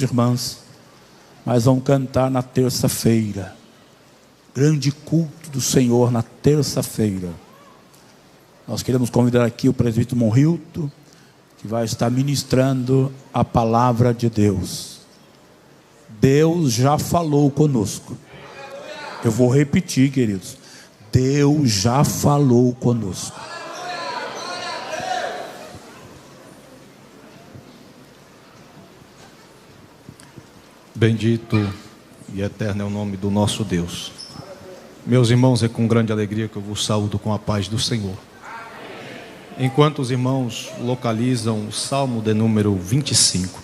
irmãos e irmãs, mas vão cantar na terça-feira. Grande culto do Senhor na terça-feira. Nós queremos convidar aqui o presbítero Monrilto, que vai estar ministrando a palavra de Deus. Deus já falou conosco. Eu vou repetir, queridos. Deus já falou conosco. Bendito e eterno é o nome do nosso Deus. Meus irmãos, é com grande alegria que eu vos saúdo com a paz do Senhor. Enquanto os irmãos localizam o Salmo de número 25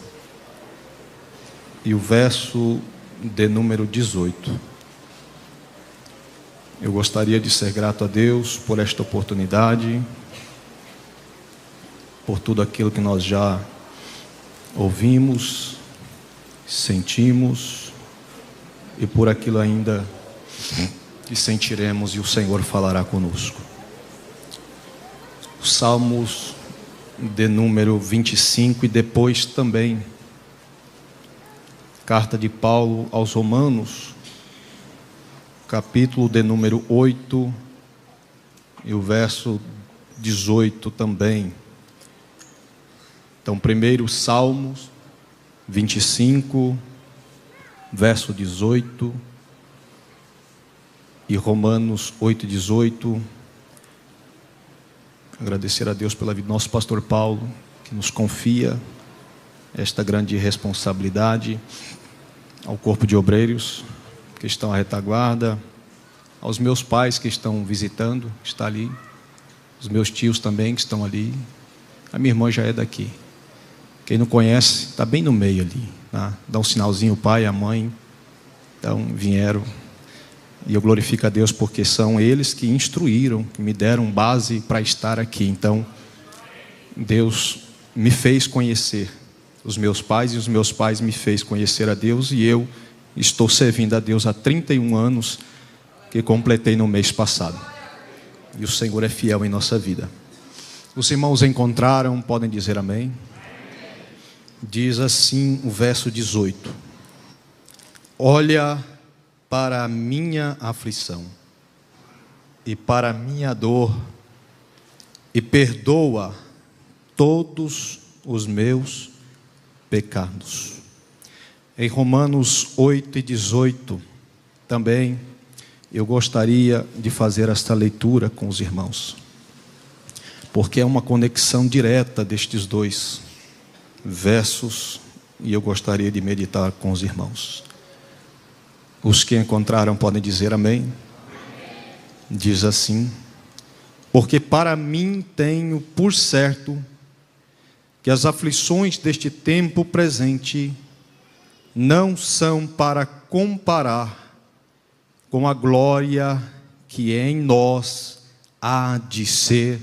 e o verso de número 18, eu gostaria de ser grato a Deus por esta oportunidade, por tudo aquilo que nós já ouvimos, sentimos e por aquilo ainda que sentiremos e o Senhor falará conosco. Os Salmos de número 25 e depois também carta de Paulo aos Romanos, capítulo de número 8 e o verso 18 também. Então, primeiro Salmos 25, verso 18 e Romanos 8, 18. Agradecer a Deus pela vida do nosso pastor Paulo, que nos confia esta grande responsabilidade, ao corpo de obreiros que estão à retaguarda, aos meus pais que estão visitando, que está ali, os meus tios também que estão ali, a minha irmã já é daqui. Quem não conhece, está bem no meio ali, tá? Dá um sinalzinho, o pai, a mãe, então vieram. E eu glorifico a Deus porque são eles que instruíram, que me deram base para estar aqui. Então, Deus me fez conhecer os meus pais e os meus pais me fez conhecer a Deus. E eu estou servindo a Deus há 31 anos, que completei no mês passado. E o Senhor é fiel em nossa vida. Os irmãos encontraram, podem dizer amém? Diz assim o verso 18: olha para a minha aflição e para a minha dor e perdoa todos os meus pecados. Em Romanos 8 e 18 também eu gostaria de fazer esta leitura com os irmãos, porque é uma conexão direta destes dois versos e eu gostaria de meditar com os irmãos. Os que encontraram podem dizer amém. Diz assim: porque para mim tenho por certo que as aflições deste tempo presente não são para comparar com a glória que em nós há de ser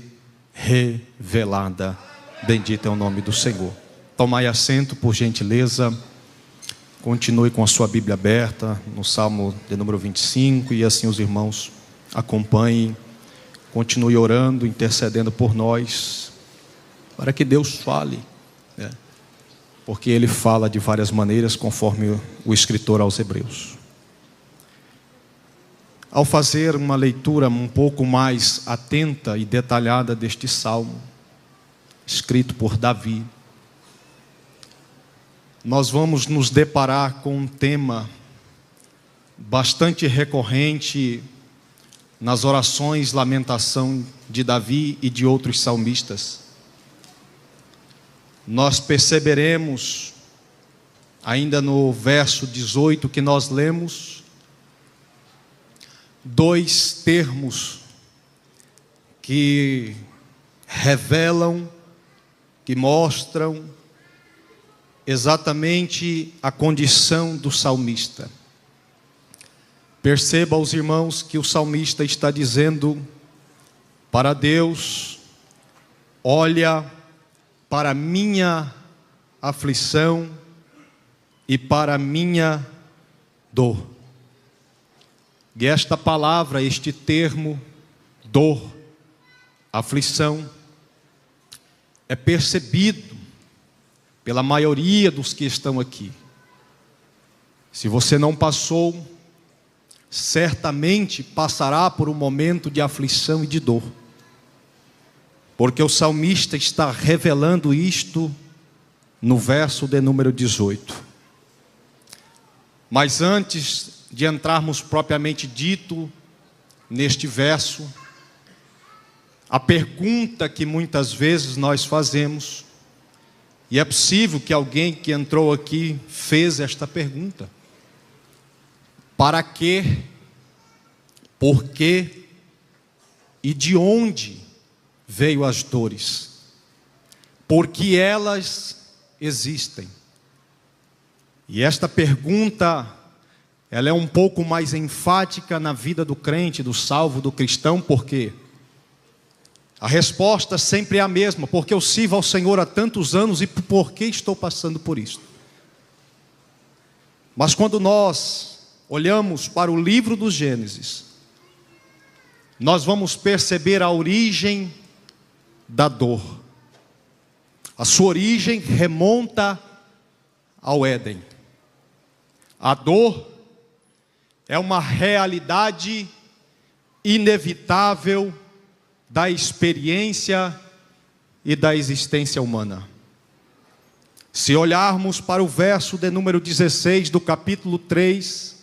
revelada. Bendito é o nome do Senhor. Tomai assento, por gentileza. Continue com a sua Bíblia aberta no Salmo de número 25 e assim os irmãos acompanhem. Continue orando, intercedendo por nós, para que Deus fale, né? Porque Ele fala de várias maneiras, conforme o escritor aos Hebreus. Ao fazer uma leitura um pouco mais atenta e detalhada deste salmo, escrito por Davi, nós vamos nos deparar com um tema bastante recorrente nas orações lamentação de Davi e de outros salmistas. Nós perceberemos, ainda no verso 18 que nós lemos, dois termos que revelam, que mostram exatamente a condição do salmista. Perceba, os irmãos, que o salmista está dizendo para Deus: olha para a minha aflição e para a minha dor. E esta palavra, este termo, dor, aflição, é percebido pela maioria dos que estão aqui Se você não passou, certamente passará por um momento de aflição e de dor. Porque o salmista está revelando isto no verso de número 18. Mas antes de entrarmos propriamente dito neste verso, a pergunta que muitas vezes nós fazemos, e é possível que alguém que entrou aqui fez esta pergunta: para quê, por quê e de onde veio as dores? Por que elas existem? E esta pergunta, ela é um pouco mais enfática na vida do crente, do salvo, do cristão, porque a resposta sempre é a mesma: porque eu sirvo ao Senhor há tantos anos e por que estou passando por isso? Mas quando nós olhamos para o livro do Gênesis, nós vamos perceber a origem da dor. A sua origem remonta ao Éden. A dor é uma realidade inevitável da experiência e da existência humana. Se olharmos para o verso de número 16 do capítulo 3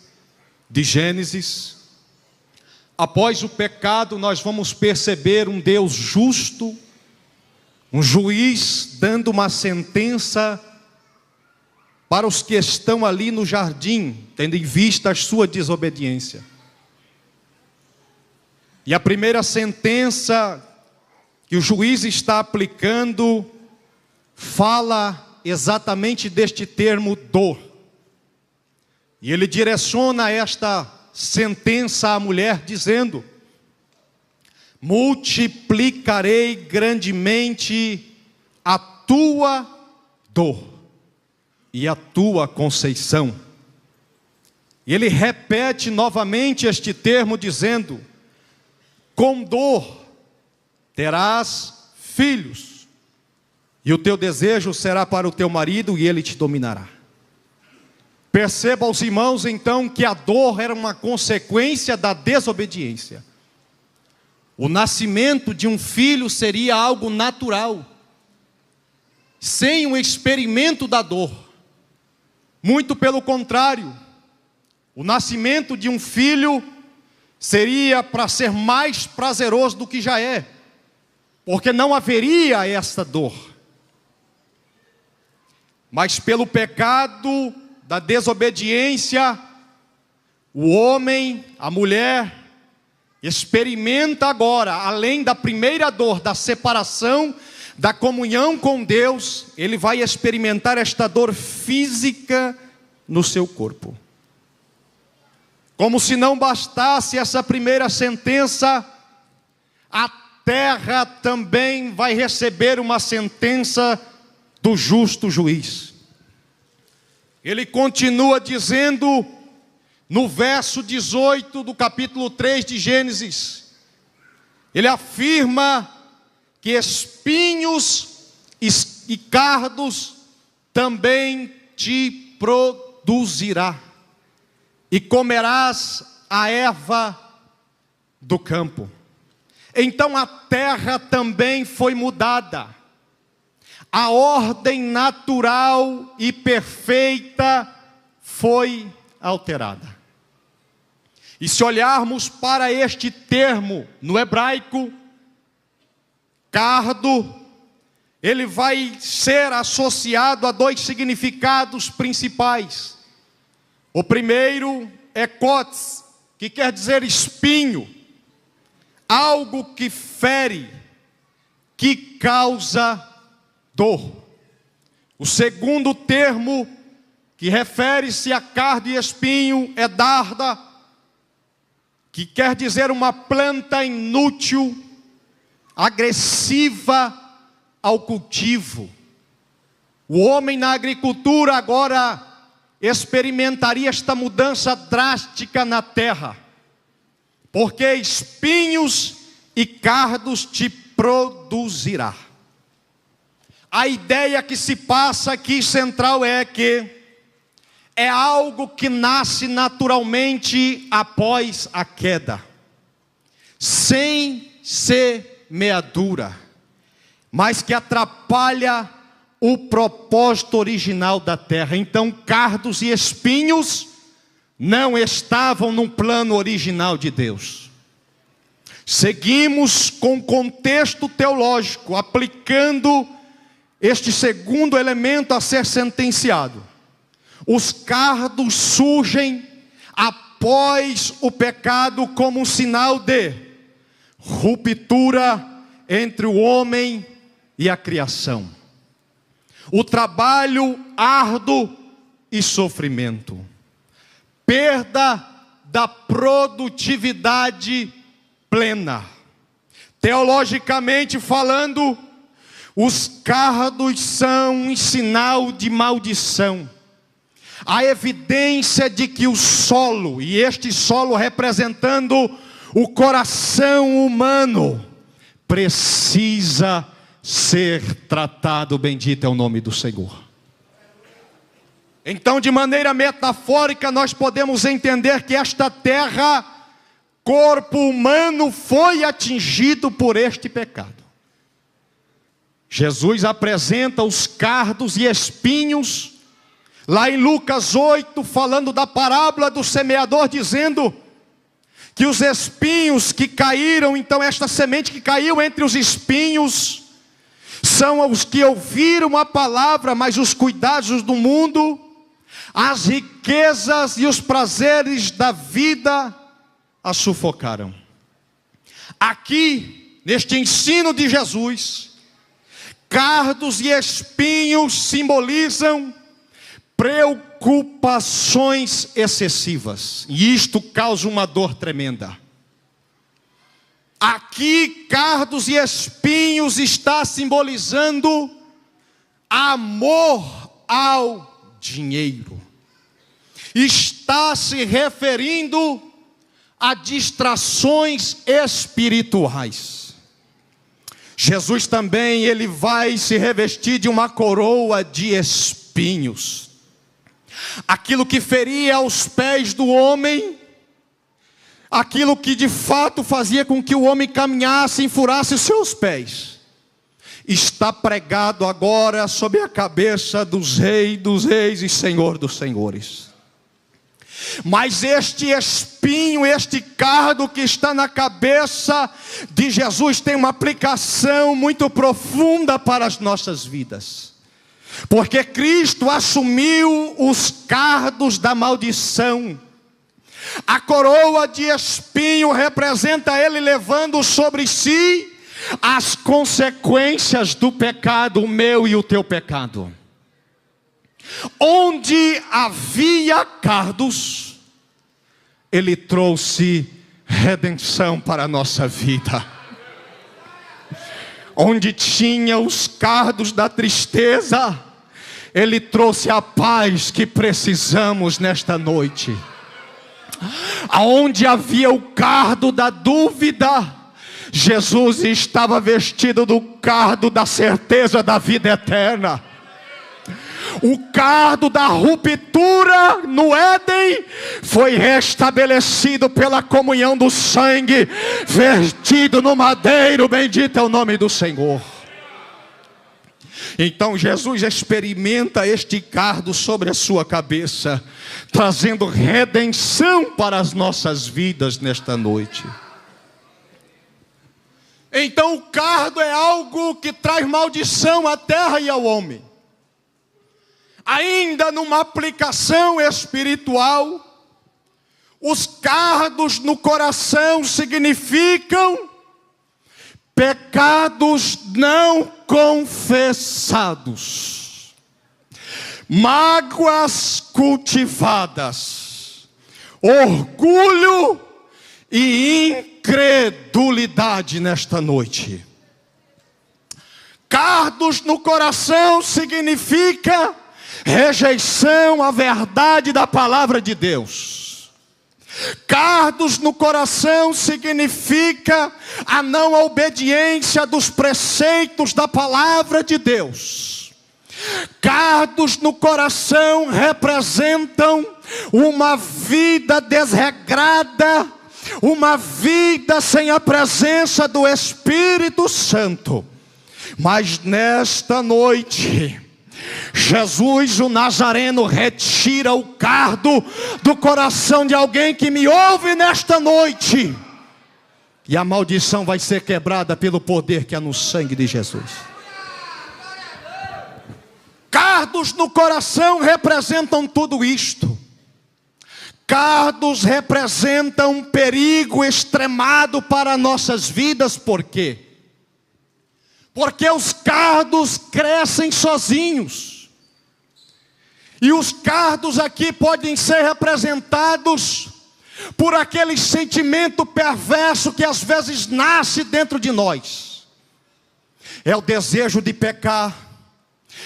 de Gênesis, após o pecado nós vamos perceber um Deus justo, um juiz dando uma sentença para os que estão ali no jardim, tendo em vista a sua desobediência. E a primeira sentença que o juiz está aplicando fala exatamente deste termo dor. E ele direciona esta sentença à mulher dizendo: multiplicarei grandemente a tua dor e a tua conceição. E ele repete novamente este termo dizendo: com dor terás filhos, e o teu desejo será para o teu marido, e ele te dominará. Perceba, os irmãos, então, que a dor era uma consequência da desobediência. O nascimento de um filho seria algo natural, sem um experimento da dor. Muito pelo contrário, o nascimento de um filho seria para ser mais prazeroso do que já é, porque não haveria esta dor. Mas pelo pecado da desobediência, o homem, a mulher, experimenta agora, além da primeira dor da separação, da comunhão com Deus, ele vai experimentar esta dor física no seu corpo. Como se não bastasse essa primeira sentença, a terra também vai receber uma sentença do justo juiz. Ele continua dizendo no verso 18 do capítulo 3 de Gênesis, ele afirma que espinhos e cardos também te produzirá, e comerás a erva do campo. Então a terra também foi mudada. A ordem natural e perfeita foi alterada. E se olharmos para este termo no hebraico, cardo, ele vai ser associado a dois significados principais. O primeiro é kots, que quer dizer espinho, algo que fere, que causa dor. O segundo termo, que refere-se a cardo e espinho, é darda, que quer dizer uma planta inútil, agressiva ao cultivo. O homem na agricultura agora experimentaria esta mudança drástica na terra, porque espinhos e cardos te produzirá. A ideia que se passa aqui central é que é algo que nasce naturalmente após a queda, sem semeadura, mas que atrapalha o propósito original da terra. Então, cardos e espinhos não estavam no plano original de Deus. Seguimos com o contexto teológico, aplicando este segundo elemento a ser sentenciado. Os cardos surgem após o pecado como um sinal de ruptura entre o homem e a criação. O trabalho árduo e sofrimento. Perda da produtividade plena. Teologicamente falando, os cardos são um sinal de maldição. A evidência de que o solo, e este solo representando o coração humano, precisa ser tratado. Bendito é o nome do Senhor. Então, de maneira metafórica, nós podemos entender que esta terra, corpo humano, foi atingido por este pecado. Jesus apresenta os cardos e espinhos, lá em Lucas 8, falando da parábola do semeador, dizendo que os espinhos que caíram, então esta semente que caiu entre os espinhos, são os que ouviram a palavra, mas os cuidados do mundo, as riquezas e os prazeres da vida a sufocaram. Aqui, neste ensino de Jesus, cardos e espinhos simbolizam preocupações excessivas, e isto causa uma dor tremenda. Aqui, cardos e espinhos está simbolizando amor ao dinheiro. Está se referindo a distrações espirituais. Jesus também, ele vai se revestir de uma coroa de espinhos. Aquilo que feria aos pés do homem, aquilo que de fato fazia com que o homem caminhasse e enfurasse os seus pés, está pregado agora sobre a cabeça dos reis e Senhor dos senhores. Mas este espinho, este cardo que está na cabeça de Jesus tem uma aplicação muito profunda para as nossas vidas. Porque Cristo assumiu os cardos da maldição. A coroa de espinho representa Ele levando sobre si as consequências do pecado, o meu e o teu pecado. Onde havia cardos, Ele trouxe redenção para a nossa vida. Onde tinha os cardos da tristeza, Ele trouxe a paz que precisamos nesta noite. Aonde havia o cardo da dúvida, Jesus estava vestido do cardo da certeza da vida eterna. O cardo da ruptura no Éden foi restabelecido pela comunhão do sangue vertido no madeiro. Bendito é o nome do Senhor. Então Jesus experimenta este cardo sobre a sua cabeça, trazendo redenção para as nossas vidas nesta noite. Então o cardo é algo que traz maldição à terra e ao homem. Ainda numa aplicação espiritual, os cardos no coração significam pecados não confessados, mágoas cultivadas, orgulho e incredulidade nesta noite. Cardos no coração significa rejeição à verdade da palavra de Deus. Cardos no coração significa a não obediência dos preceitos da palavra de Deus. Cardos no coração representam uma vida desregrada, uma vida sem a presença do Espírito Santo. Mas nesta noite, Jesus o Nazareno retira o cardo do coração de alguém que me ouve nesta noite, e a maldição vai ser quebrada pelo poder que há no sangue de Jesus. Cardos no coração representam tudo isto. Cardos representam um perigo extremado para nossas vidas. Por quê? Porque os cardos crescem sozinhos. E os cardos aqui podem ser representados por aquele sentimento perverso que às vezes nasce dentro de nós. É o desejo de pecar,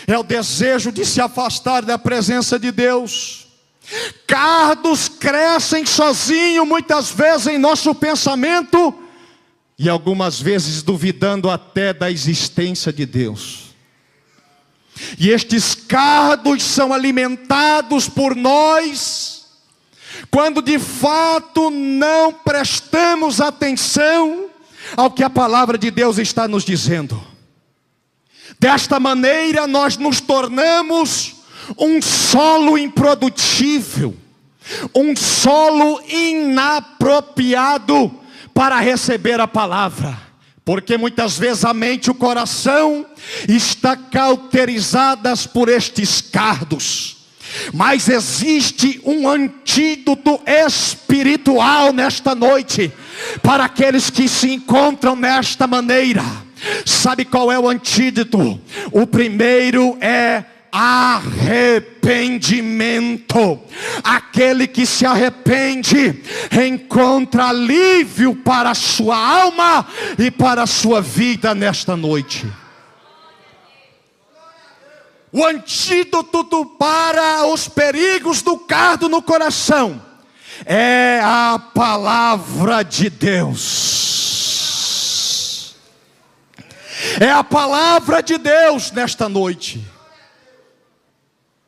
é o desejo de se afastar da presença de Deus. Cardos crescem sozinhos muitas vezes em nosso pensamento, e algumas vezes duvidando até da existência de Deus. E estes cardos são alimentados por nós quando de fato não prestamos atenção ao que a palavra de Deus está nos dizendo. Desta maneira nós nos tornamos um solo improdutível, um solo inapropriado para receber a palavra. Porque muitas vezes a mente e o coração está cauterizadas por estes cardos. Mas existe um antídoto espiritual nesta noite para aqueles que se encontram nesta maneira. Sabe qual é o antídoto? O primeiro é arrependimento. Aquele que se arrepende encontra alívio para a sua alma e para a sua vida nesta noite. O antídoto para os perigos do cardo no coração é a palavra de Deus. É a palavra de Deus nesta noite.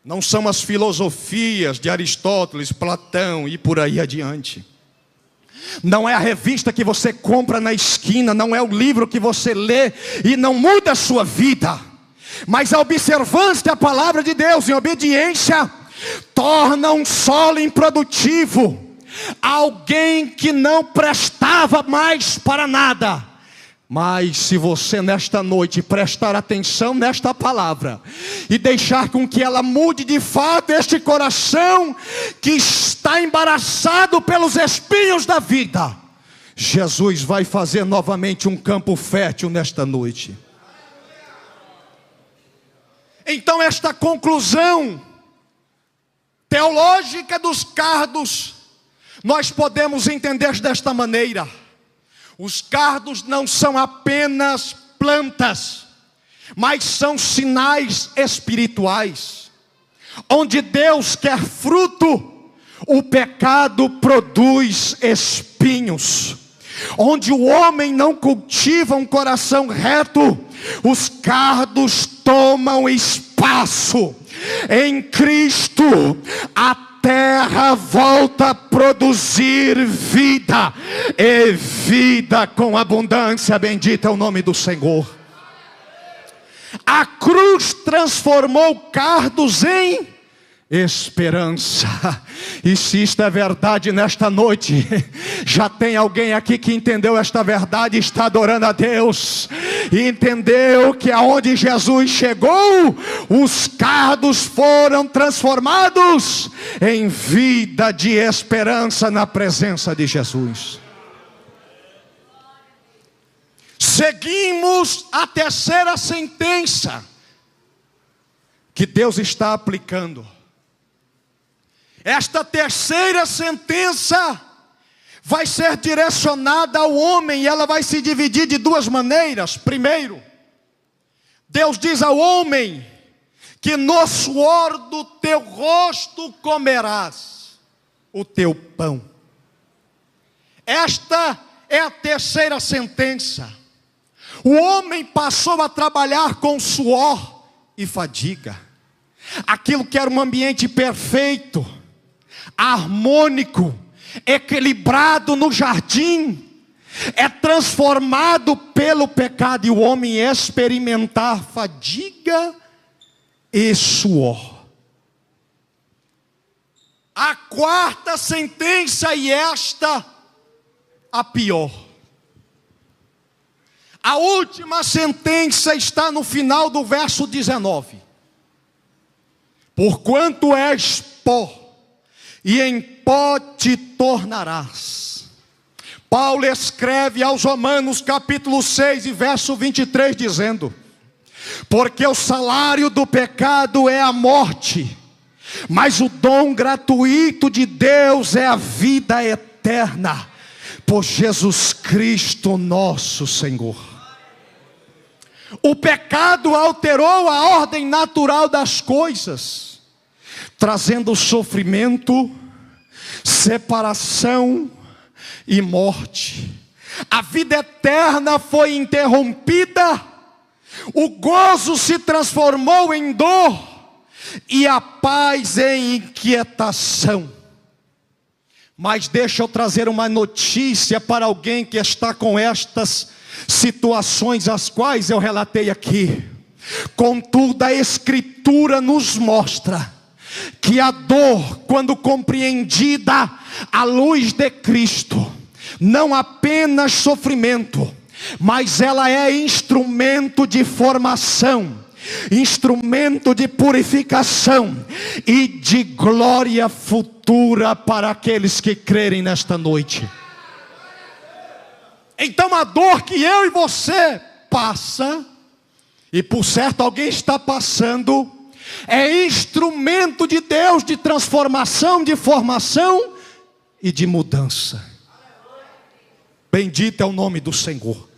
Não são as filosofias de Aristóteles, Platão e por aí adiante. Não é a revista que você compra na esquina, não é o livro que você lê e não muda a sua vida. Mas a observância da palavra de Deus em obediência torna um solo improdutivo, alguém que não prestava mais para nada. Mas se você nesta noite prestar atenção nesta palavra e deixar com que ela mude de fato este coração que está embaraçado pelos espinhos da vida, Jesus vai fazer novamente um campo fértil nesta noite. Então esta conclusão teológica dos cardos nós podemos entender desta maneira: os cardos não são apenas plantas, mas são sinais espirituais. Onde Deus quer fruto, o pecado produz espinhos. Onde o homem não cultiva um coração reto, os cardos tomam espaço. Em Cristo, a terra volta a produzir vida, e vida com abundância. Bendito é o nome do Senhor. A cruz transformou cardos em esperança. E se isto é verdade nesta noite, já tem alguém aqui que entendeu esta verdade, está adorando a Deus, e entendeu que aonde Jesus chegou, os cardos foram transformados em vida de esperança na presença de Jesus. Seguimos a terceira sentença que Deus está aplicando. Esta terceira sentença vai ser direcionada ao homem, e ela vai se dividir de duas maneiras. Primeiro, Deus diz ao homem que no suor do teu rosto comerás o teu pão. Esta é a terceira sentença. O homem passou a trabalhar com suor e fadiga. aquilo que era um ambiente perfeito, harmônico, equilibrado no jardim, é transformado pelo pecado e o homem experimentar fadiga e suor. A quarta sentença, e esta a pior. A última sentença está no final do verso 19. Porquanto és pó, e em pó te tornarás. Paulo escreve aos Romanos capítulo 6 e verso 23 dizendo: porque o salário do pecado é a morte, mas o dom gratuito de Deus é a vida eterna, por Jesus Cristo nosso Senhor. O pecado alterou a ordem natural das coisas, trazendo sofrimento, separação e morte. A vida eterna foi interrompida, o gozo se transformou em dor e a paz em inquietação. Mas deixa eu trazer uma notícia para alguém que está com estas situações as quais eu relatei aqui. Contudo, a Escritura nos mostra que a dor, quando compreendida à luz de Cristo, não apenas sofrimento, mas ela é instrumento de formação, instrumento de purificação e de glória futura para aqueles que crerem nesta noite. Então a dor que eu e você passa, e por certo alguém está passando, é instrumento de Deus de transformação, de formação e de mudança. Bendito é o nome do Senhor.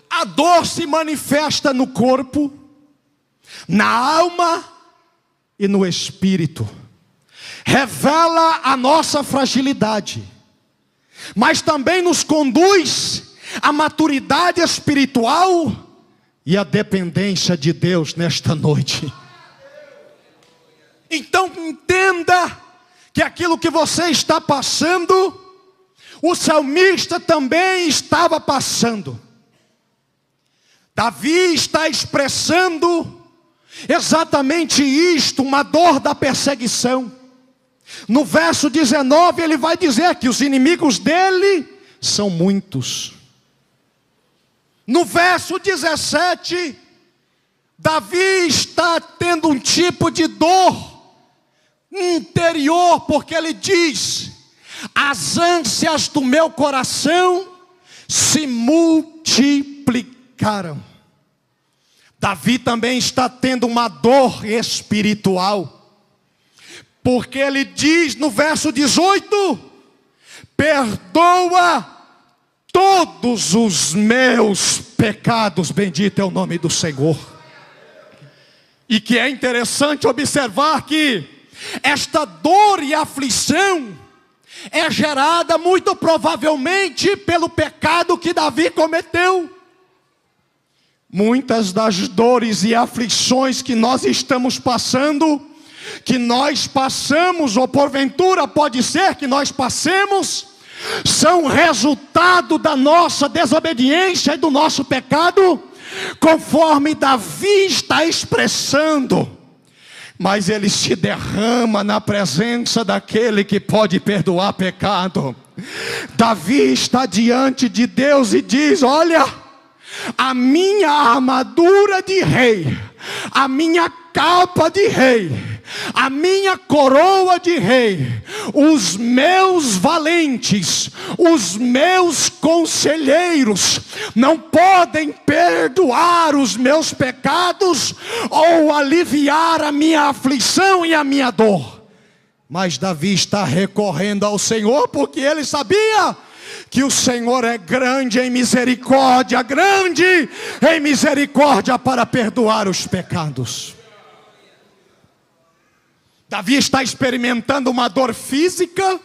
A dor se manifesta no corpo, na alma e no espírito. Revela a nossa fragilidade, mas também nos conduz à maturidade espiritual e à dependência de Deus nesta noite. Então entenda que aquilo que você está passando, o salmista também estava passando. Davi está expressando exatamente isto, uma dor da perseguição. No verso 19 ele vai dizer que os inimigos dele são muitos. No verso 17, Davi está tendo um tipo de dor interior, porque ele diz: as ânsias do meu coração se multiplicaram. Davi também está tendo uma dor espiritual, porque ele diz no verso 18: perdoa todos os meus pecados, bendito é o nome do Senhor. E que é interessante observar que esta dor e aflição é gerada muito provavelmente pelo pecado que Davi cometeu. Muitas das dores e aflições que nós estamos passando, que nós passamos, ou porventura pode ser que nós passemos, são resultado da nossa desobediência e do nosso pecado, conforme Davi está expressando. Mas ele se derrama na presença daquele que pode perdoar pecado. Davi está diante de Deus e diz: olha, a minha armadura de rei, a minha capa de rei, a minha coroa de rei, os meus valentes, os meus conselheiros não podem perdoar os meus pecados ou aliviar a minha aflição e a minha dor. Mas Davi está recorrendo ao Senhor, porque ele sabia que o Senhor é grande em misericórdia, grande em misericórdia para perdoar os pecados. Davi está experimentando uma dor física,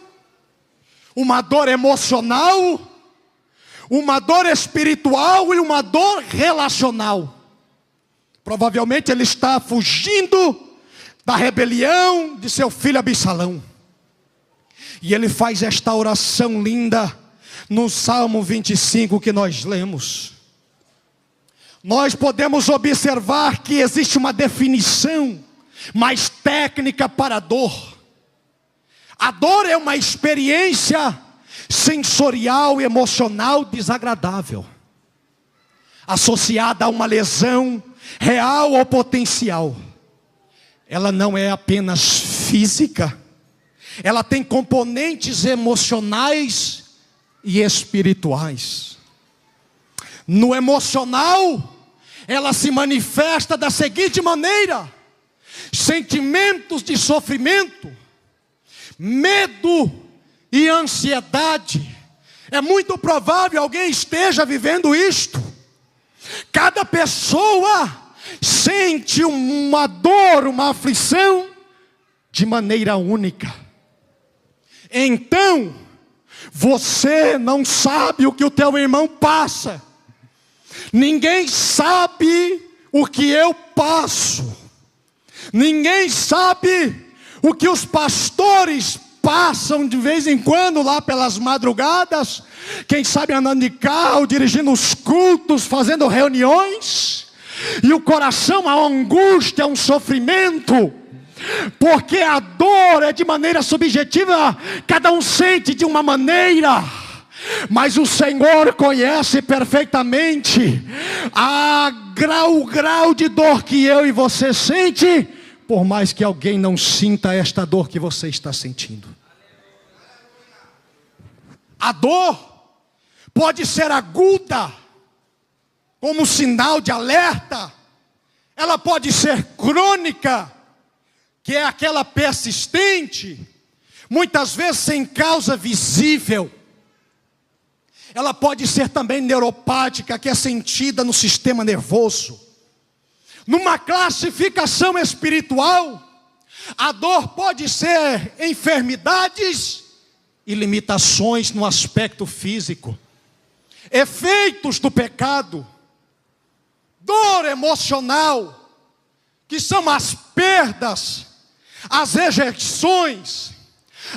uma dor emocional, uma dor espiritual e uma dor relacional. Provavelmente ele está fugindo da rebelião de seu filho Absalão. E ele faz esta oração linda no Salmo 25 que nós lemos. Nós podemos observar que existe uma definição mais técnica para a dor. A dor é uma experiência sensorial e emocional desagradável, associada a uma lesão real ou potencial. Ela não é apenas física, ela tem componentes emocionais e espirituais. No emocional, ela se manifesta da seguinte maneira: sentimentos de sofrimento, medo e ansiedade. É muito provável alguém esteja vivendo isto. Cada pessoa sente uma dor, uma aflição de maneira única. Então, você não sabe o que o teu irmão passa. Ninguém sabe o que eu passo. Ninguém sabe o que os pastores passam de vez em quando lá pelas madrugadas. Quem sabe andando de carro, dirigindo os cultos, fazendo reuniões. E o coração, a angústia, um sofrimento. Porque a dor é de maneira subjetiva, cada um sente de uma maneira. Mas o Senhor conhece perfeitamente o grau de dor que eu e você sente, por mais que alguém não sinta esta dor que você está sentindo. A dor pode ser aguda, como sinal de alerta. Ela pode ser crônica, que é aquela persistente, muitas vezes sem causa visível. Ela pode ser também neuropática, que é sentida no sistema nervoso. Numa classificação espiritual, a dor pode ser enfermidades e limitações no aspecto físico, efeitos do pecado, dor emocional, que são as perdas, as rejeições,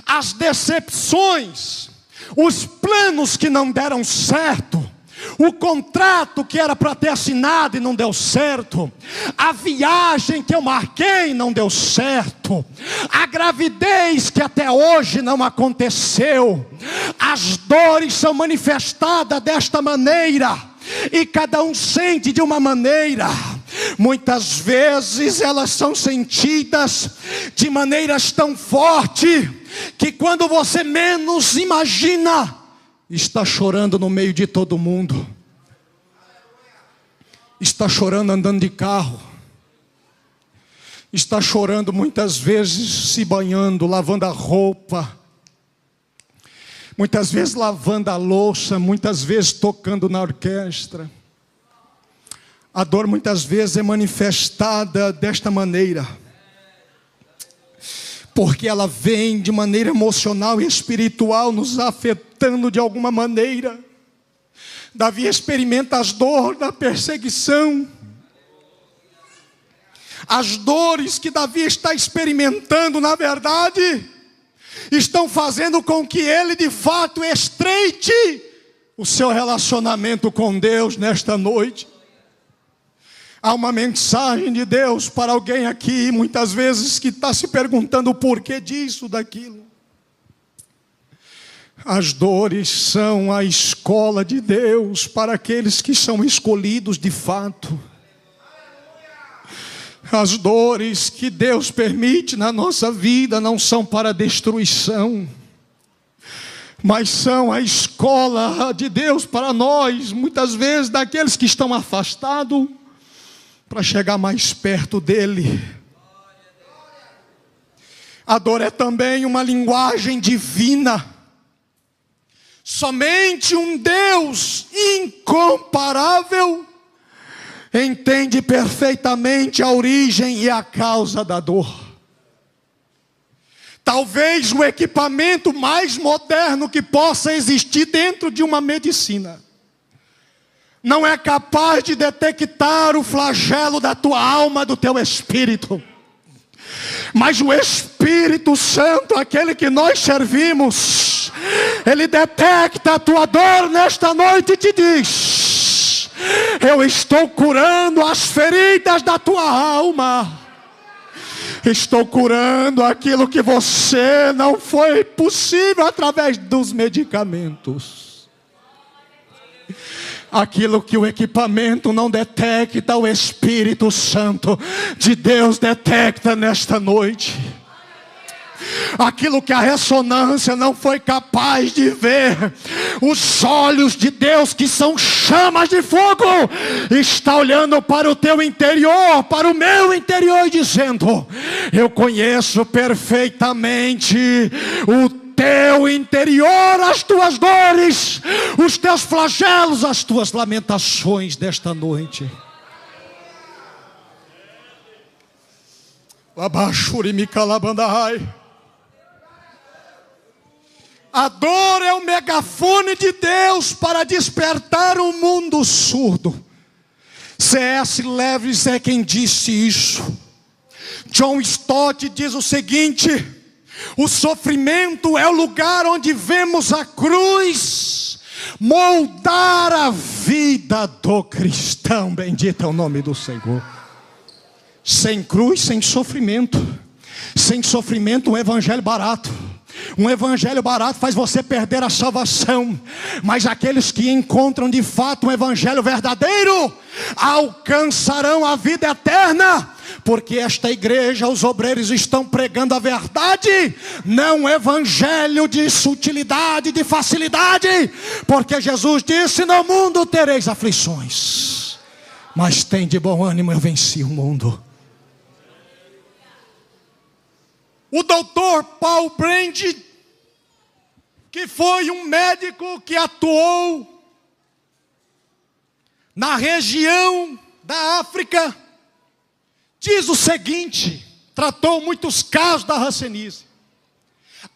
as decepções, os planos que não deram certo, o contrato que era para ter assinado e não deu certo, a viagem que eu marquei e não deu certo, a gravidez que até hoje não aconteceu. As dores são manifestadas desta maneira, e cada um sente de uma maneira. Muitas vezes elas são sentidas de maneiras tão fortes que quando você menos imagina, está chorando no meio de todo mundo. Está chorando andando de carro. Está chorando muitas vezes se banhando, lavando a roupa. Muitas vezes lavando a louça, muitas vezes tocando na orquestra. A dor muitas vezes é manifestada desta maneira, porque ela vem de maneira emocional e espiritual, nos afetando de alguma maneira. Davi experimenta as dores da perseguição. As dores que Davi está experimentando, na verdade, estão fazendo com que ele de fato estreite o seu relacionamento com Deus nesta noite. Há uma mensagem de Deus para alguém aqui, muitas vezes, que está se perguntando o porquê disso, daquilo. As dores são a escola de Deus para aqueles que são escolhidos de fato. As dores que Deus permite na nossa vida não são para destruição, mas são a escola de Deus para nós, muitas vezes daqueles que estão afastados, para chegar mais perto dele. A dor é também uma linguagem divina. Somente um Deus incomparável entende perfeitamente a origem e a causa da dor. Talvez o equipamento mais moderno que possa existir dentro de uma medicina não é capaz de detectar o flagelo da tua alma, do teu espírito. Mas o Espírito Santo, aquele que nós servimos, ele detecta a tua dor nesta noite e te diz: eu estou curando as feridas da tua alma. Estou curando aquilo que você não foi possível através dos medicamentos. Aquilo que o equipamento não detecta, o Espírito Santo de Deus detecta nesta noite. Aquilo que a ressonância não foi capaz de ver, os olhos de Deus, que são chamas de fogo, está olhando para o teu interior, para o meu interior, e dizendo: eu conheço perfeitamente o teu interior, as tuas dores, os teus flagelos, as tuas lamentações desta noite. A dor é o megafone de Deus para despertar o mundo surdo. C.S. Lewis é quem disse isso. John Stott diz o seguinte: o sofrimento é o lugar onde vemos a cruz moldar a vida do cristão. Bendito é o nome do Senhor. Sem cruz, sem sofrimento. Sem sofrimento, um evangelho barato. Um evangelho barato faz você perder a salvação. Mas aqueles que encontram de fato um evangelho verdadeiro alcançarão a vida eterna. Porque esta igreja, os obreiros estão pregando a verdade, não um evangelho de sutilidade, de facilidade. Porque Jesus disse: no mundo tereis aflições, mas tem de bom ânimo, eu venci o mundo. O doutor Paul Brand, que foi um médico que atuou na região da África, diz o seguinte, tratou muitos casos da hanseníase: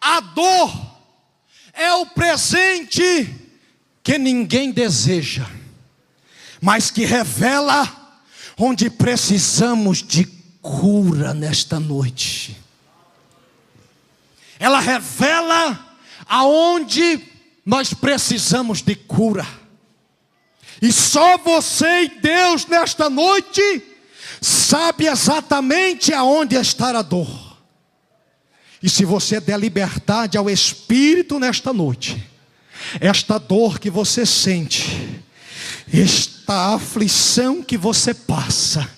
a dor é o presente que ninguém deseja, mas que revela onde precisamos de cura nesta noite. Ela revela aonde nós precisamos de cura. E só você e Deus nesta noite sabe exatamente aonde está a dor. E se você der liberdade ao Espírito nesta noite, esta dor que você sente, esta aflição que você passa,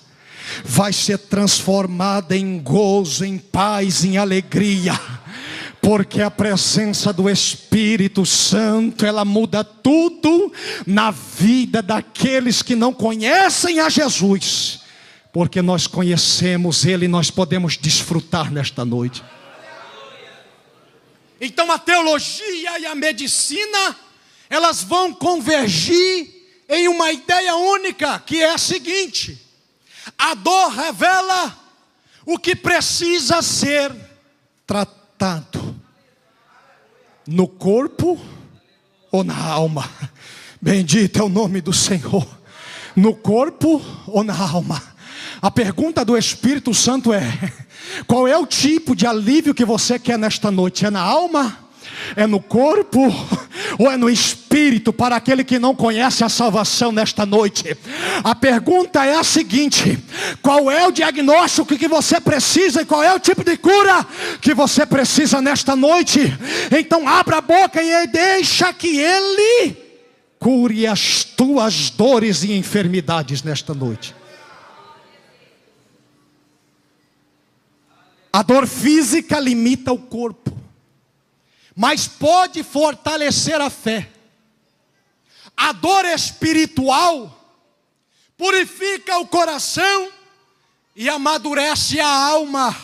vai ser transformada em gozo, em paz, em alegria. Porque a presença do Espírito Santo, ela muda tudo na vida daqueles que não conhecem a Jesus. Porque nós conhecemos Ele e nós podemos desfrutar nesta noite. Então a teologia e a medicina, elas vão convergir em uma ideia única, que é a seguinte: a dor revela o que precisa ser tratado, no corpo ou na alma. Bendito é o nome do Senhor. No corpo ou na alma. A pergunta do Espírito Santo é: qual é o tipo de alívio que você quer nesta noite? É na alma? É no corpo? Ou é no espírito, para aquele que não conhece a salvação nesta noite? A pergunta é a seguinte: qual é o diagnóstico que você precisa e qual é o tipo de cura que você precisa nesta noite? Então abra a boca e deixa que Ele cure as tuas dores e enfermidades nesta noite. A dor física limita o corpo, mas pode fortalecer a fé. A dor espiritual purifica o coração e amadurece a alma.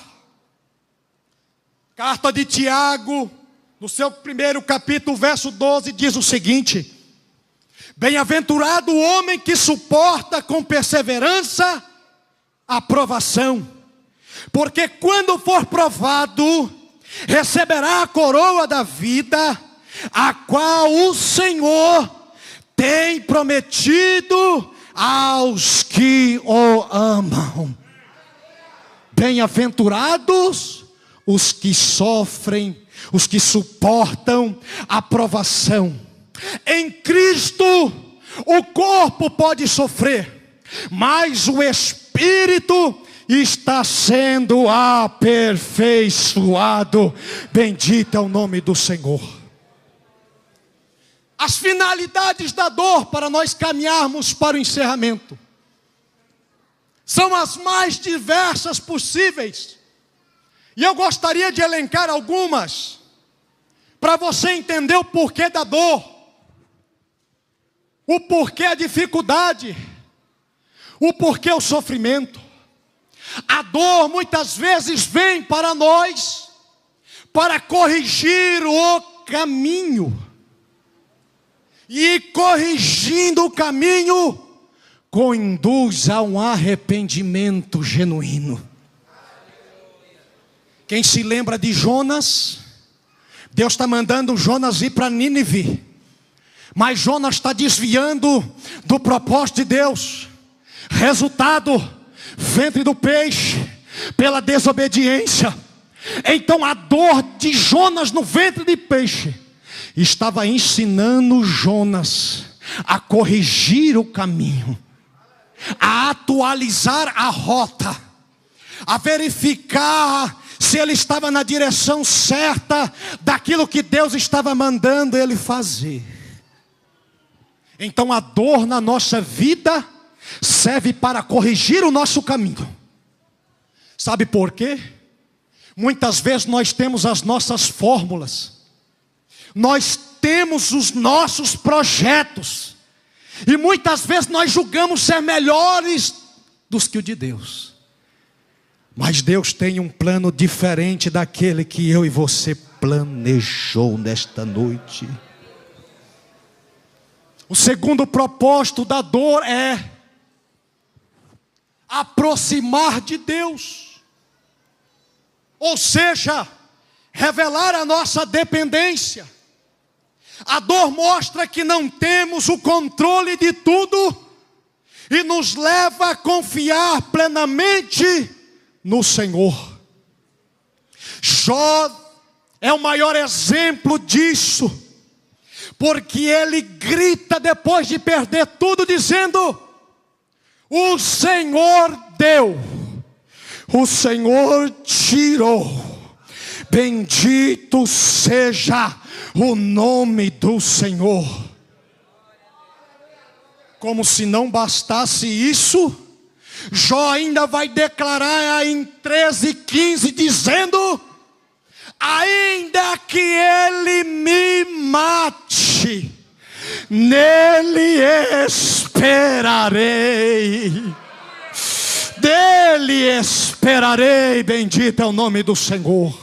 Carta de Tiago, no seu 1º capítulo, verso 12, diz o seguinte: bem-aventurado o homem que suporta com perseverança a provação, porque quando for provado, receberá a coroa da vida, a qual o Senhor tem prometido aos que o amam. Bem-aventurados os que sofrem, os que suportam a provação. Em Cristo, o corpo pode sofrer, mas o espírito está sendo aperfeiçoado. Bendito é o nome do Senhor. As finalidades da dor, para nós caminharmos para o encerramento, são as mais diversas possíveis. E eu gostaria de elencar algumas, para você entender o porquê da dor, o porquê a dificuldade, o porquê o sofrimento. A dor muitas vezes vem para nós, para corrigir o caminho. E corrigindo o caminho, conduz a um arrependimento genuíno. Quem se lembra de Jonas? Deus está mandando Jonas ir para Nínive, mas Jonas está desviando do propósito de Deus. Resultado, ventre do peixe, pela desobediência. Então a dor de Jonas no ventre de peixe estava ensinando Jonas a corrigir o caminho, a atualizar a rota, a verificar se ele estava na direção certa daquilo que Deus estava mandando ele fazer. Então a dor na nossa vida serve para corrigir o nosso caminho. Sabe por quê? Muitas vezes nós temos as nossas fórmulas, nós temos os nossos projetos, e muitas vezes nós julgamos ser melhores dos que o de Deus. Mas Deus tem um plano diferente daquele que eu e você planejou nesta noite. O segundo propósito da dor é aproximar de Deus, ou seja, revelar a nossa dependência. A dor mostra que não temos o controle de tudo e nos leva a confiar plenamente no Senhor. Jó é o maior exemplo disso, porque ele grita depois de perder tudo, dizendo: o Senhor deu, o Senhor tirou, bendito seja o nome do Senhor. Como se não bastasse isso, Jó ainda vai declarar em 13:15, dizendo: ainda que ele me mate, nele esperarei, dele esperarei, bendito é o nome do Senhor.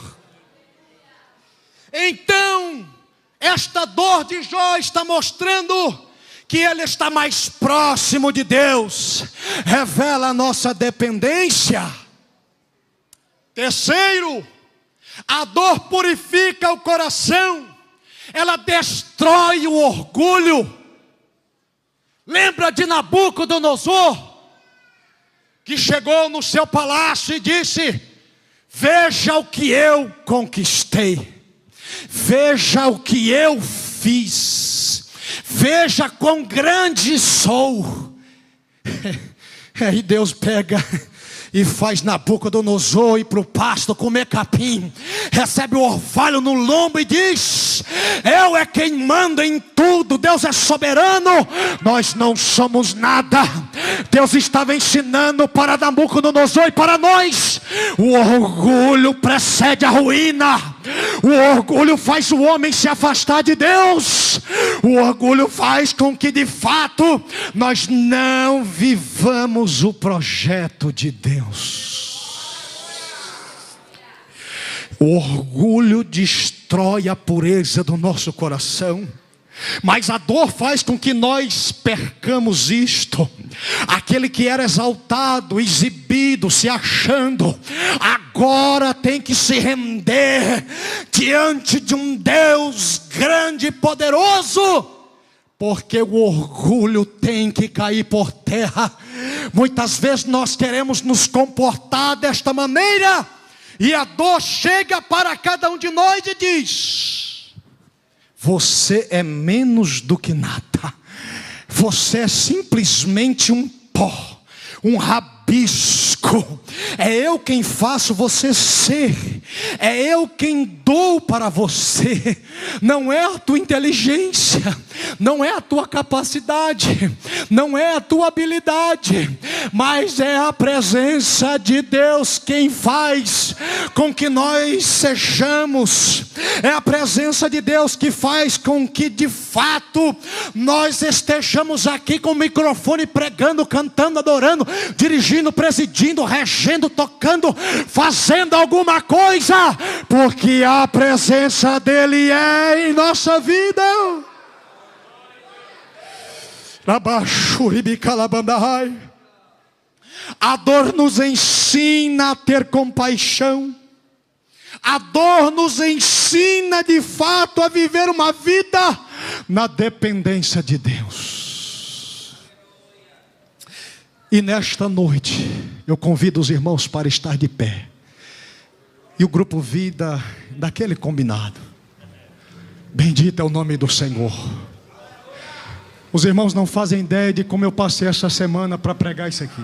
Então, esta dor de Jó está mostrando que ele está mais próximo de Deus, revela a nossa dependência. Terceiro, a dor purifica o coração, ela destrói o orgulho. Lembra de Nabucodonosor, que chegou no seu palácio e disse: veja o que eu conquistei, veja o que eu fiz, veja quão grande sou. Aí Deus pega e faz Nabucodonosor ir para o pasto comer capim, recebe o orvalho no lombo e diz: eu é quem manda em tudo, Deus é soberano, nós não somos nada. Deus estava ensinando para Nabucodonosor e para nós: o orgulho precede a ruína, o orgulho faz o homem se afastar de Deus, o orgulho faz com que de fato nós não vivamos o projeto de Deus. O orgulho destrói a pureza do nosso coração, mas a dor faz com que nós percamos isto. Aquele que era exaltado, exibido, se achando, agora tem que se render diante de um Deus grande e poderoso, porque o orgulho tem que cair por terra. Muitas vezes nós queremos nos comportar desta maneira, e a dor chega para cada um de nós e diz: você é menos do que nada, você é simplesmente um pó, um rabisco. É eu quem faço você ser, é eu quem dou para você. Não é a tua inteligência, não é a tua capacidade, não é a tua habilidade, mas é a presença de Deus quem faz com que nós sejamos. É a presença de Deus que faz com que de fato nós estejamos aqui com o microfone pregando, cantando, adorando, dirigindo, presidindo, regendo, tocando, fazendo alguma coisa, porque a presença dele é em nossa vida. A dor nos ensina a ter compaixão. A dor nos ensina de fato a viver uma vida na dependência de Deus. E nesta noite eu convido os irmãos para estar de pé. E o grupo Vida, daquele combinado. Bendito é o nome do Senhor. Os irmãos não fazem ideia de como eu passei essa semana para pregar isso aqui.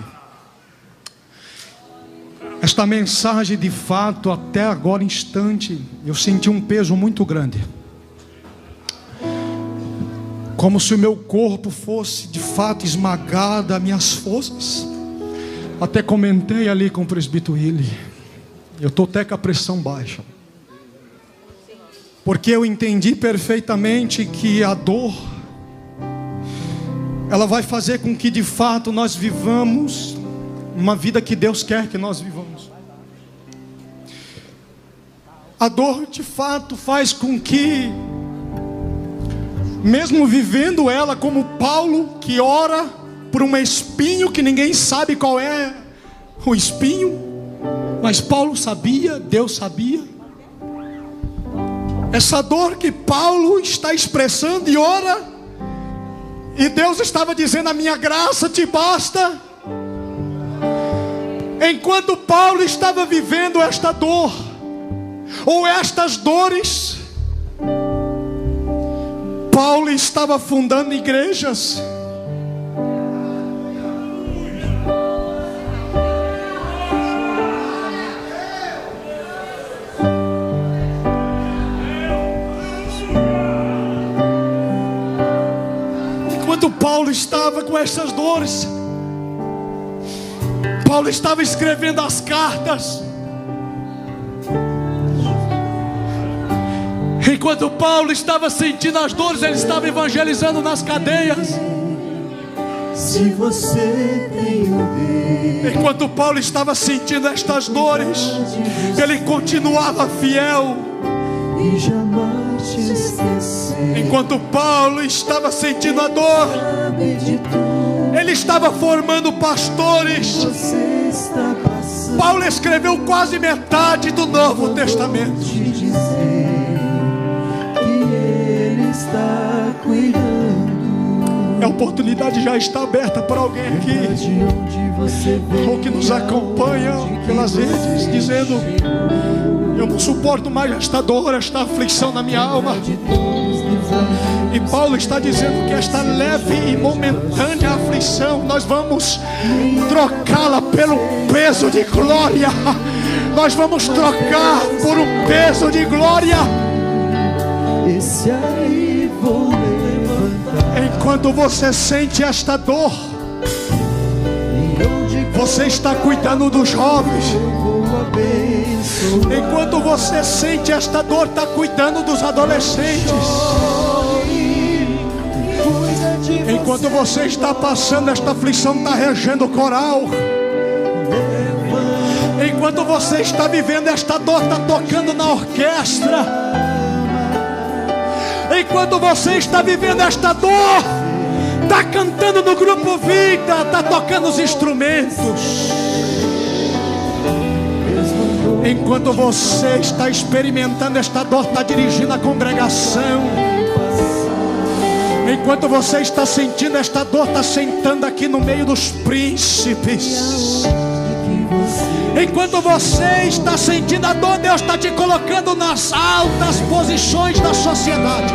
Esta mensagem, de fato, até agora instante, eu senti um peso muito grande. Como se o meu corpo fosse, de fato, esmagado, as minhas forças. Até comentei ali com o presbítero Willi. Eu estou até com a pressão baixa. Porque eu entendi perfeitamente que a dor, ela vai fazer com que de fato nós vivamos uma vida que Deus quer que nós vivamos. A dor de fato faz com que, mesmo vivendo ela como Paulo, que ora por um espinho que ninguém sabe qual é o espinho, mas Paulo sabia, Deus sabia. Essa dor que Paulo está expressando e ora, e Deus estava dizendo: a minha graça te basta. Enquanto Paulo estava vivendo esta dor, ou estas dores, Paulo estava fundando igrejas. Enquanto Paulo estava com essas dores, Paulo estava escrevendo as cartas. Enquanto Paulo estava sentindo as dores, ele estava evangelizando nas cadeias. Se você tem poder. Enquanto Paulo estava sentindo estas dores, ele continuava fiel. E jamais te esquecer. Enquanto Paulo estava sentindo a dor, Sabe de tudo. ele estava formando pastores. Você está passando. Paulo escreveu quase metade do Novo Testamento. Te dizer que Ele está cuidando. A oportunidade já está aberta para alguém aqui, De onde você vem, ou que nos acompanha pelas redes, dizendo: eu não suporto mais esta dor, esta aflição na minha alma. E Paulo está dizendo que esta leve e momentânea aflição, nós vamos trocá-la pelo peso de glória. Nós vamos trocar por um peso de glória. Esse aí vou levantar. Enquanto você sente esta dor, E onde você está cuidando dos jovens. eu vou abençoar. Enquanto você sente esta dor, está cuidando dos adolescentes. Cuida de Enquanto você está passando esta aflição, está regendo o coral. Enquanto você está vivendo esta dor, está tocando na orquestra. Enquanto você está vivendo esta dor, está cantando no grupo Vida, está tocando os instrumentos. Enquanto você está experimentando esta dor, está dirigindo a congregação. Enquanto você está sentindo esta dor, está sentando aqui no meio dos príncipes. Enquanto você está sentindo a dor, Deus está te colocando nas altas posições da sociedade.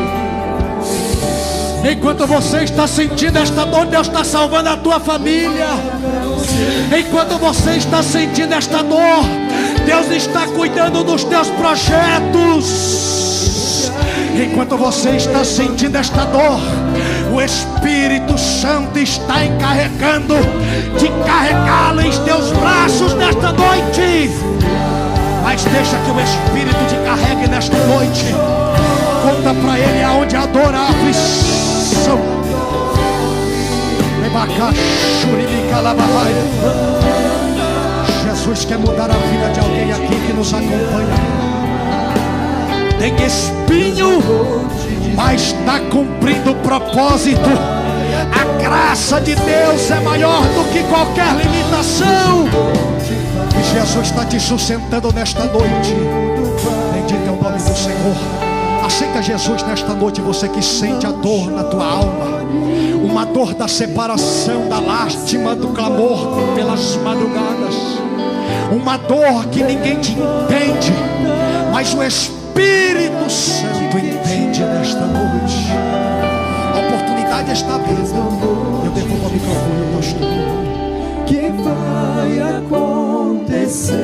Enquanto você está sentindo esta dor, Deus está salvando a tua família. Enquanto você está sentindo esta dor, Deus está cuidando dos teus projetos. Enquanto você está sentindo esta dor, o Espírito Santo está encarregando de carregá-la em teus braços nesta noite. Mas deixa que o Espírito te carregue nesta noite. Conta para Ele aonde a dor, a aflição. Jesus quer mudar a vida de alguém aqui que nos acompanha. Tem espinho, mas está cumprindo o propósito. A graça de Deus é maior do que qualquer limitação. E Jesus está te sustentando nesta noite. Bendito é o nome do Senhor. Aceita Jesus nesta noite, você que sente a dor na tua alma. Uma dor da separação, da lástima, do clamor pelas madrugadas. Uma dor que ninguém te entende, mas o Espírito Santo entende nesta noite. A oportunidade está aberta. Eu devolvo o microfone, pastor. Que vai acontecer?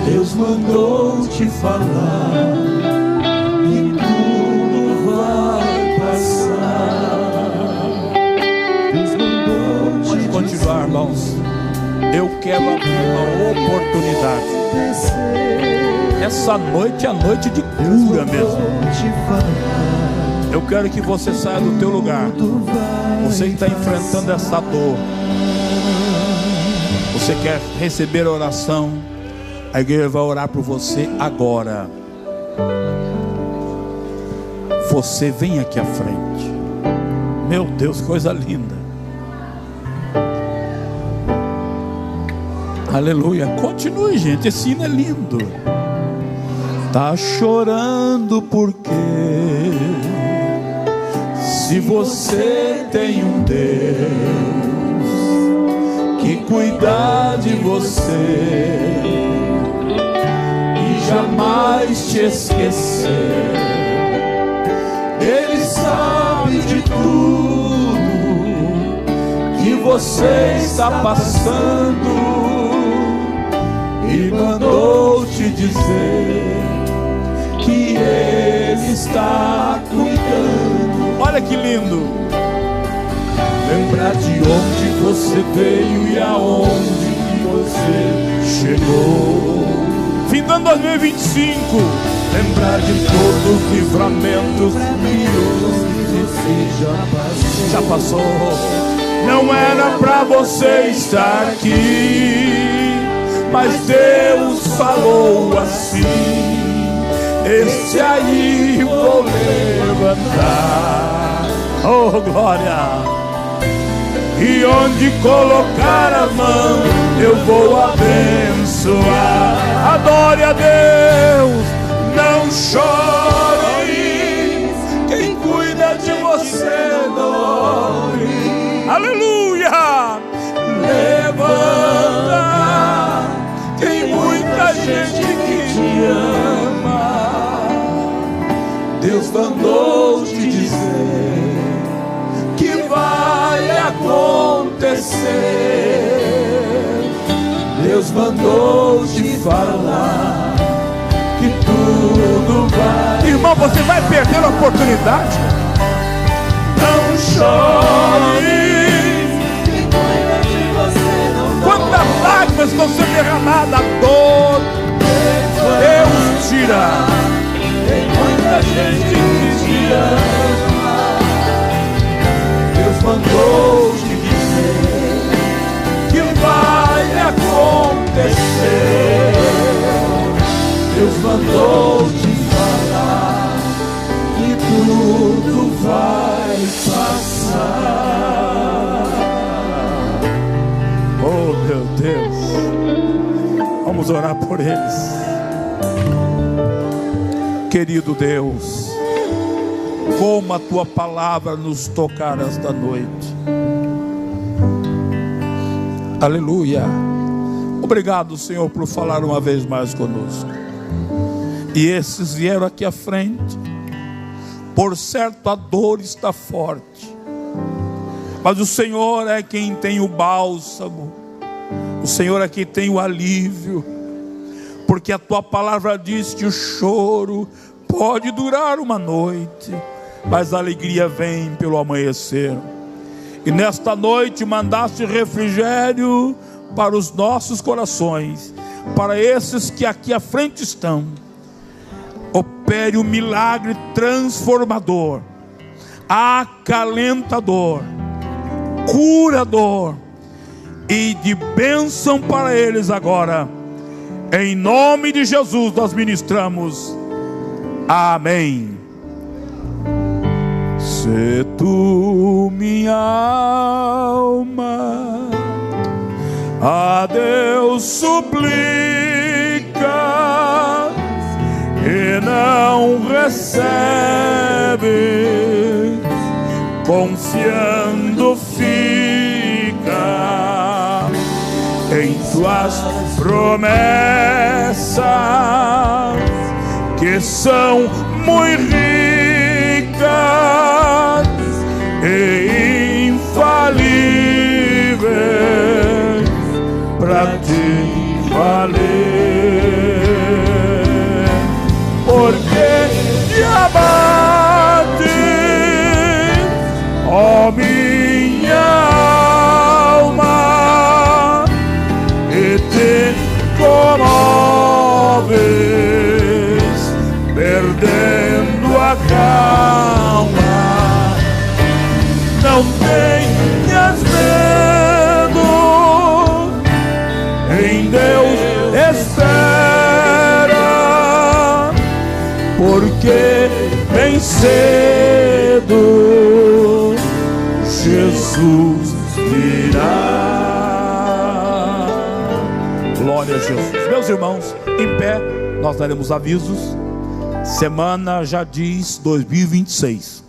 Deus mandou te falar que tudo vai passar. Deus mandou te continuar, irmãos. Eu quero abrir uma oportunidade. Essa noite é a noite de cura mesmo. Eu quero que você saia do teu lugar. Você que está enfrentando essa dor, você quer receber a oração, a igreja vai orar por você agora. Você vem aqui à frente. Meu Deus, coisa linda. Aleluia. Continue, gente, esse hino é lindo. Tá chorando porque se você tem um Deus que cuida de você e jamais te esquecer, Ele sabe de tudo que você está passando e mandou te dizer que Ele está cuidando. Olha que lindo. Lembrar de onde você veio e aonde você chegou. Findando 2025. Lembrar de todos os livramentos que você já passou. Não era pra você estar aqui, mas Deus falou assim: este aí vou levantar. Oh, glória! E onde colocar a mão eu vou abençoar. Adore a Deus, não chore, quem cuida de você dorme. Aleluia! Levanta, tem muita gente que te ama. Deus mandou te dizer que vai acontecer. Deus mandou te falar que tudo vai. Irmão, você vai perder a oportunidade. Não chore. Quantas lágrimas estão sendo derramadas, a dor Deus tira. Tem muita gente que te ama. Deus mandou te dizer que vai acontecer. Deus mandou te falar que tudo vai passar. Oh, meu Deus. Vamos orar por eles. Querido Deus, como a tua palavra nos tocar esta noite. Aleluia. Obrigado, Senhor, por falar uma vez mais conosco. E esses vieram aqui à frente. Por certo, a dor está forte, mas o Senhor é quem tem o bálsamo. O Senhor é quem tem o alívio, porque a tua palavra diz que o choro pode durar uma noite, mas a alegria vem pelo amanhecer. E nesta noite mandaste refrigério para os nossos corações, para esses que aqui à frente estão. Opere o milagre transformador, acalentador, curador e de bênção para eles agora. Em nome de Jesus nós ministramos. Amém. Se tu, minha alma, a Deus suplica e não recebe, confiando fica em tuas promessas, que são muito ricas e infalíveis para te valer. Porque te abates, ó minha alma, e te comoves, perdendo a calma. Não tenhas medo, em Deus espera, porque bem cedo Jesus virá. Glória a Jesus. Meus irmãos, em pé, nós daremos avisos. Semana já diz 2026.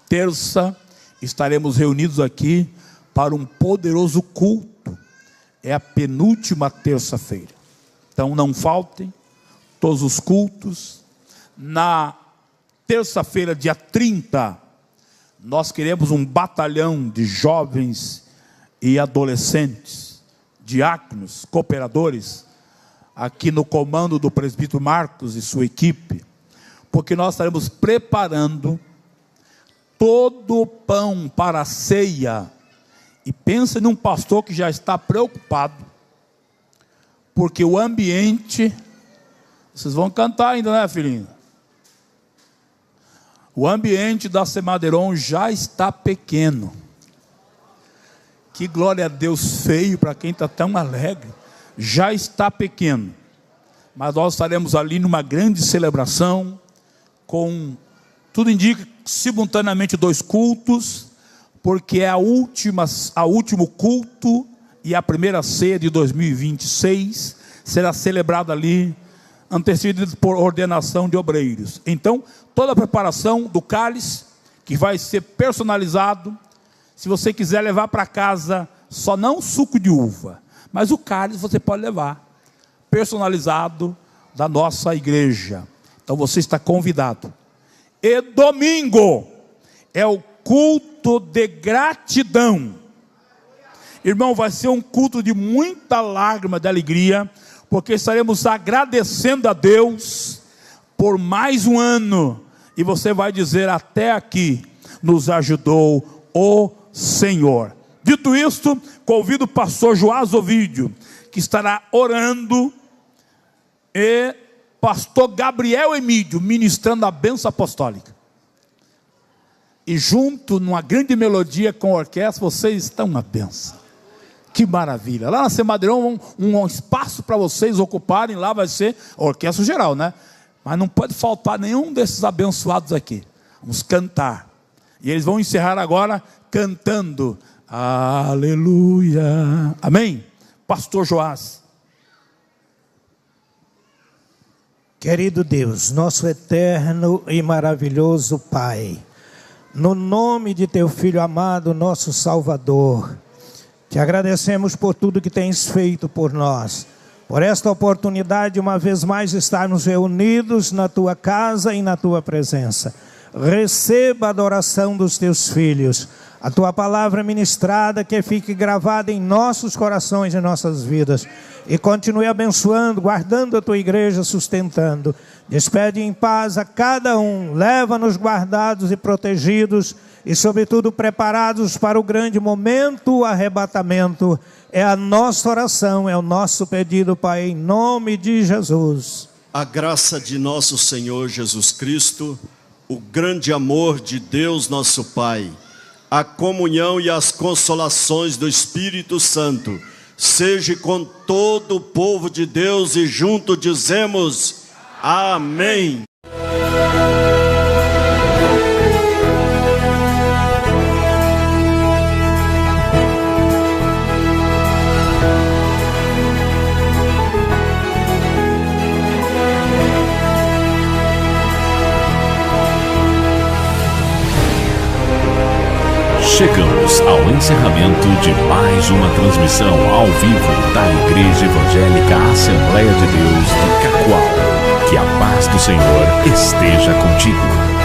Terça, estaremos reunidos aqui para um poderoso culto. É a penúltima terça-feira. Então não faltem todos os cultos. Na terça-feira, dia 30, nós queremos um batalhão de jovens e adolescentes, diáconos, cooperadores, aqui no comando do presbítero Marcos e sua equipe, porque nós estaremos preparando todo o pão para a ceia. E pensa num pastor que já está preocupado, porque o ambiente, vocês vão cantar ainda, né, filhinho? O ambiente da Semadeiron já está pequeno. Que glória a Deus, feio para quem está tão alegre. Já está pequeno. Mas nós estaremos ali numa grande celebração, com, tudo indica, simultaneamente 2 cultos, porque é o último culto e a primeira ceia de 2026 será celebrada ali, antecedida por ordenação de obreiros. Então, toda a preparação do cálice, que vai ser personalizado. Se você quiser levar para casa, só não suco de uva, mas o cálice você pode levar, personalizado da nossa igreja. Então você está convidado. E domingo é o culto de gratidão. Irmão, vai ser um culto de muita lágrima de alegria, porque estaremos agradecendo a Deus por mais um ano. E você vai dizer: até aqui nos ajudou o Senhor. Dito isto, convido o pastor Joás Ovídio, que estará orando, e pastor Gabriel Emílio ministrando a bênção apostólica. E junto, numa grande melodia com a orquestra, vocês estão uma bênção. Que maravilha. Lá na Semadeiron, um espaço para vocês ocuparem. Lá vai ser a orquestra geral, né? Mas não pode faltar nenhum desses abençoados aqui. Vamos cantar. E eles vão encerrar agora cantando aleluia. Amém? Pastor Joás. Querido Deus, nosso eterno e maravilhoso Pai, no nome de Teu Filho amado, nosso Salvador, te agradecemos por tudo que tens feito por nós, por esta oportunidade de uma vez mais estarmos reunidos na Tua casa e na Tua presença. Receba a adoração dos Teus filhos, a Tua palavra ministrada, que fique gravada em nossos corações e nossas vidas, e continue abençoando, guardando a Tua igreja, sustentando. Despede em paz a cada um, leva-nos guardados e protegidos, e sobretudo preparados para o grande momento, o arrebatamento. É a nossa oração, é o nosso pedido, Pai, em nome de Jesus. A graça de nosso Senhor Jesus Cristo, o grande amor de Deus nosso Pai, a comunhão e as consolações do Espírito Santo, seja com todo o povo de Deus, e junto dizemos amém. Chegamos ao encerramento de mais uma transmissão ao vivo da Igreja Evangélica Assembleia de Deus de Cacoal. Que a paz do Senhor esteja contigo.